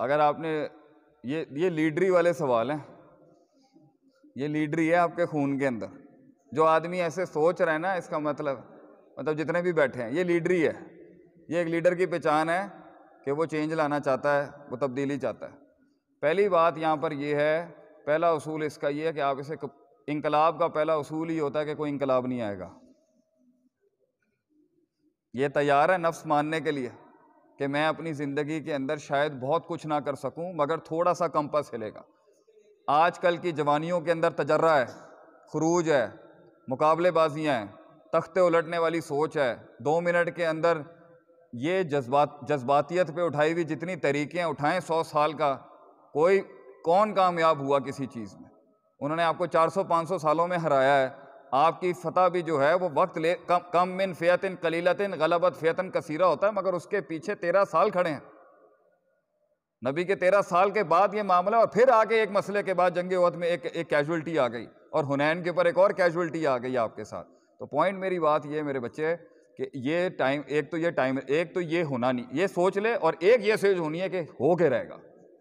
اگر آپ نے یہ لیڈری والے سوال ہیں، یہ لیڈری ہے آپ کے خون کے اندر. جو آدمی ایسے سوچ رہا ہے نا، اس کا مطلب جتنے بھی بیٹھے ہیں یہ لیڈری ہے. یہ ایک لیڈر کی پہچان ہے کہ وہ چینج لانا چاہتا ہے، وہ تبدیلی چاہتا ہے. پہلی بات یہاں پر یہ ہے، پہلا اصول اس کا یہ ہے کہ آپ اسے، انقلاب کا پہلا اصول ہی ہوتا ہے کہ کوئی انقلاب نہیں آئے گا. یہ تیار ہے نفس ماننے کے لیے کہ میں اپنی زندگی کے اندر شاید بہت کچھ نہ کر سکوں مگر تھوڑا سا کمپس ہلے گا. آج کل کی جوانیوں کے اندر تجربہ ہے، خروج ہے، مقابلے بازیاں ہیں، تختے الٹنے والی سوچ ہے. 2 منٹ کے اندر یہ جذباتیت پہ اٹھائی ہوئی جتنی طریقیں اٹھائیں 100 سال کا، کون کامیاب ہوا کسی چیز میں؟ انہوں نے آپ کو 400-500 سالوں میں ہرایا ہے. آپ کی فتح بھی جو ہے وہ وقت لے، کم من فیۃ قلیلۃ غلبت فیۃ کثیرہ ہوتا ہے، مگر اس کے پیچھے 13 سال کھڑے ہیں. نبی کے 13 سال کے بعد یہ معاملہ، اور پھر آگے ایک مسئلے کے بعد جنگ احد میں ایک کیجولٹی آ گئی، اور حنین کے اوپر ایک اور کیجولٹی آ گئی آپ کے ساتھ. تو پوائنٹ میری بات یہ ہے میرے بچے کہ یہ ٹائم، ایک تو یہ ہونا نہیں، یہ سوچ لے، اور ایک یہ سوچ ہونی ہے کہ ہو کے رہے گا.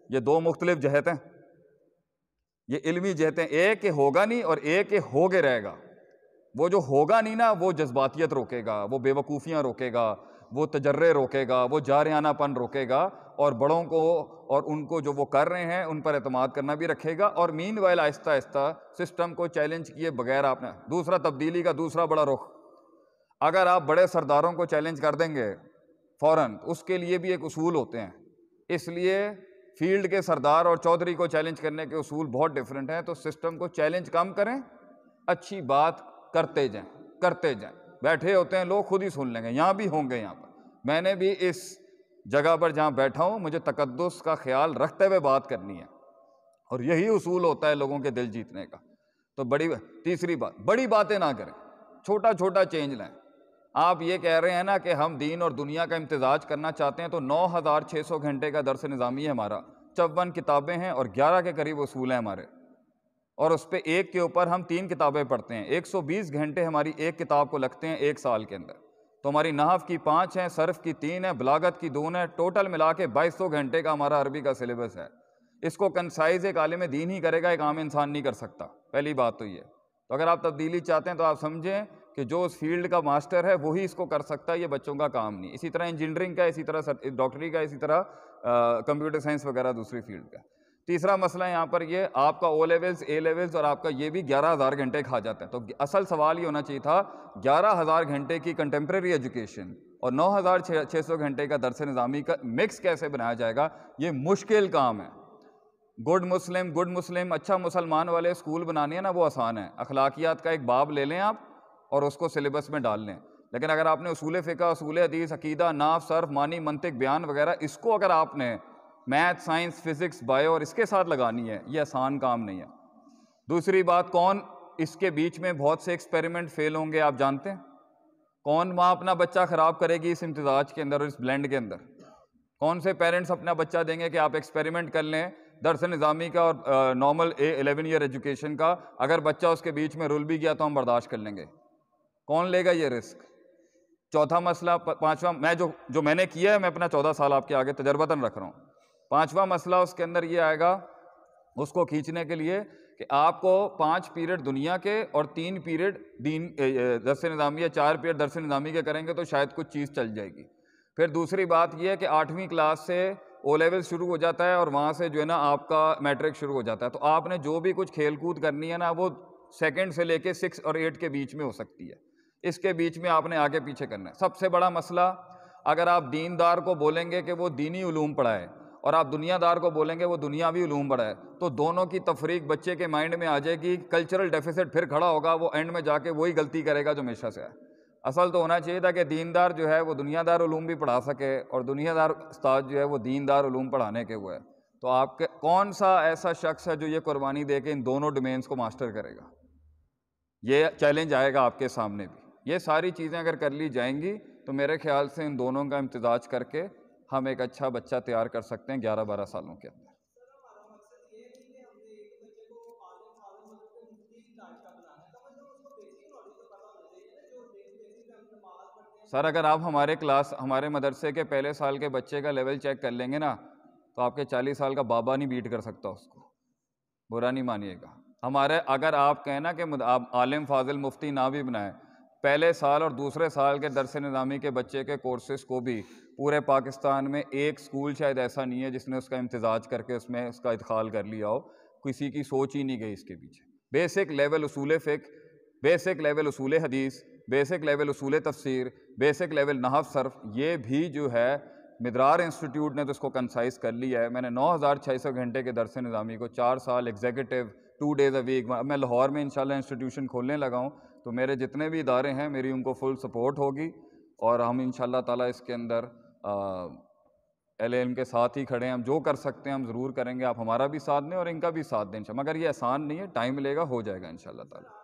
یہ 2 مختلف جہت ہیں، یہ علمی جہتیں، ایک کہ ہوگا نہیں اور ایک کہ ہو کے رہے گا. وہ جو ہوگا نہیں نا، وہ جذباتیت روکے گا، وہ بے وقوفیاں روکے گا، وہ تجرے روکے گا، وہ جارحانہ پن روکے گا، اور بڑوں کو اور ان کو جو وہ کر رہے ہیں ان پر اعتماد کرنا بھی رکھے گا. اور مین وائل آہستہ آہستہ سسٹم کو چیلنج کیے بغیر آپ نے دوسرا تبدیلی کا دوسرا بڑا رخ، اگر آپ بڑے سرداروں کو چیلنج کر دیں گے فوراً، اس کے لیے بھی ایک اصول ہوتے ہیں. اس لیے فیلڈ کے سردار اور چودھری کو چیلنج کرنے کے اصول بہت ڈیفرنٹ ہیں. تو سسٹم کو چیلنج کم کریں، اچھی بات کرتے جائیں. بیٹھے ہوتے ہیں لوگ، خود ہی سن لیں گے. یہاں بھی ہوں گے، یہاں پر میں نے بھی اس جگہ پر جہاں بیٹھا ہوں مجھے تقدس کا خیال رکھتے ہوئے بات کرنی ہے، اور یہی اصول ہوتا ہے لوگوں کے دل جیتنے کا. تو تیسری بات، بڑی باتیں نہ کریں، چھوٹا چھوٹا چینج لائیں. آپ یہ کہہ رہے ہیں نا کہ ہم دین اور دنیا کا امتزاج کرنا چاہتے ہیں، تو 9600 گھنٹے کا درس نظامی ہے ہمارا، 54 کتابیں ہیں اور 11 کے قریب اصول ہیں ہمارے، اور اس پہ ایک کے اوپر ہم 3 کتابیں پڑھتے ہیں. 120 گھنٹے ہماری ایک کتاب کو لگتے ہیں ایک سال کے اندر. تو ہماری نحو کی 5 ہیں، صرف کی 3 ہیں، بلاغت کی 2 ہیں، ٹوٹل ملا کے 2200 گھنٹے کا ہمارا عربی کا سلیبس ہے. اس کو کنسائز ایک عالم دین ہی کرے گا، ایک عام انسان نہیں کر سکتا. پہلی بات تو یہ. تو اگر آپ تبدیلی چاہتے ہیں تو آپ سمجھیں کہ جو اس فیلڈ کا ماسٹر ہے وہی اس کو کر سکتا ہے، یہ بچوں کا کام نہیں. اسی طرح انجینئرنگ کا، اسی طرح ڈاکٹری کا، اسی طرح کمپیوٹر سائنس وغیرہ دوسری فیلڈ کا. تیسرا مسئلہ یہاں پر یہ، آپ کا او لیولز، اے لیولز اور آپ کا یہ بھی 11,000 گھنٹے کھا جاتا ہے. تو اصل سوال یہ ہونا چاہیے تھا 11,000 گھنٹے کی کنٹمپریری ایجوکیشن اور 9,600 گھنٹے کا درس نظامی کا مکس کیسے بنایا جائے گا. یہ مشکل کام ہے. گڈ مسلم اچھا مسلمان والے اسکول بنانے ہیں نا، وہ آسان ہے. اخلاقیات کا ایک باب لے لیں آپ اور اس کو سلیبس میں ڈال لیں. لیکن اگر آپ نے اصول فقہ، اصول حدیث، عقیدہ، نحو، صرف، معنی، منطق، بیان وغیرہ، اس کو اگر آپ نے میتھ، سائنس، فزکس، بایو اور اس کے ساتھ لگانی ہے، یہ آسان کام نہیں ہے. دوسری بات، کون اس کے بیچ میں بہت سے ایکسپیریمنٹ فیل ہوں گے آپ جانتے ہیں؟ کون ماں اپنا بچہ خراب کرے گی اس امتزاج کے اندر اور اس بلینڈ کے اندر؟ کون سے پیرنٹس اپنا بچہ دیں گے کہ آپ ایکسپیریمنٹ کر لیں درس نظامی کا اور نارمل 11 ایئر ایجوکیشن کا، اگر بچہ اس کے بیچ میں رول بھی گیا تو ہم برداشت کر لیں گے؟ کون لے گا یہ رسک؟ چوتھا مسئلہ، پانچواں، میں نے کیا ہے، میں اپنا 14 سال آپ کے آگے تجربتاً رکھ رہا ہوں. پانچواں مسئلہ اس کے اندر یہ آئے گا، اس کو کھینچنے کے لیے کہ آپ کو 5 پیریڈ دنیا کے اور 3 پیریڈ دین درس نظامی، یا 4 پیریڈ درس نظامی کے کریں گے تو شاید کچھ چیز چل جائے گی. پھر دوسری بات یہ ہے کہ 8ویں کلاس سے او لیول شروع ہو جاتا ہے اور وہاں سے جو ہے نا آپ کا میٹرک شروع ہو جاتا ہے. تو آپ نے جو بھی کچھ کھیل کود کرنی ہے نا، وہ 2 سے لے کے 6 اور 8 کے بیچ میں ہو سکتی ہے. اس کے بیچ میں آپ نے آگے پیچھے کرنا ہے. سب سے بڑا مسئلہ، اگر آپ دیندار کو بولیں گے کہ وہ دینی علوم پڑھائے اور آپ دنیا دار کو بولیں گے وہ دنیاوی علوم پڑھائے، تو دونوں کی تفریق بچے کے مائنڈ میں آ جائے گی. کلچرل ڈیفیسٹ پھر کھڑا ہوگا، وہ اینڈ میں جا کے وہی غلطی کرے گا جو ہمیشہ سے ہے. اصل تو ہونا چاہیے تھا کہ دیندار جو ہے وہ دنیا دار علوم بھی پڑھا سکے، اور دنیا دار استاد جو ہے وہ دیندار علوم پڑھانے کے ہوئے. تو آپ کے کون سا ایسا شخص ہے جو یہ قربانی دے کے ان دونوں ڈومینز کو ماسٹر کرے گا؟ یہ چیلنج آئے گا آپ کے سامنے بھی. یہ ساری چیزیں اگر کر لی جائیں گی تو میرے خیال سے ان دونوں کا امتزاج کر کے ہم ایک اچھا بچہ تیار کر سکتے ہیں 11-12 سالوں کے اندر. سر اگر آپ ہمارے مدرسے کے پہلے سال کے بچے کا لیول چیک کر لیں گے نا، تو آپ کے 40 سال کا بابا نہیں بیٹ کر سکتا اس کو، برا نہیں مانیے گا. ہمارے اگر آپ کہیں نا کہ آپ عالم فاضل مفتی نہ بھی بنائیں، پہلے سال اور دوسرے سال کے درس نظامی کے بچے کے کورسز کو بھی پورے پاکستان میں ایک سکول شاید ایسا نہیں ہے جس نے اس کا امتزاج کر کے اس میں اس کا ادخال کر لیا ہو. کسی کی سوچ ہی نہیں گئی اس کے پیچھے. بیسک لیول اصول فقہ، بیسک لیول اصول حدیث، بیسک لیول اصول تفسیر، بیسک لیول نحو صرف، یہ بھی جو ہے مدرار انسٹیٹیوٹ نے تو اس کو کنسائز کر لیا ہے. میں نے 9600 گھنٹے کے درس نظامی کو 4 سال ایگزیکٹو 2 days a week، میں لاہور میں انشاءاللہ انسٹیٹیوشن کھولنے لگا ہوں، تو میرے جتنے بھی ادارے ہیں میری ان کو فل سپورٹ ہوگی، اور ہم انشاءاللہ تعالیٰ اس کے اندر اہل علم کے ساتھ ہی کھڑے ہیں. ہم جو کر سکتے ہیں ہم ضرور کریں گے. آپ ہمارا بھی ساتھ دیں اور ان کا بھی ساتھ دیں انشاءاللہ. مگر یہ آسان نہیں ہے، ٹائم لے گا، ہو جائے گا انشاءاللہ تعالیٰ.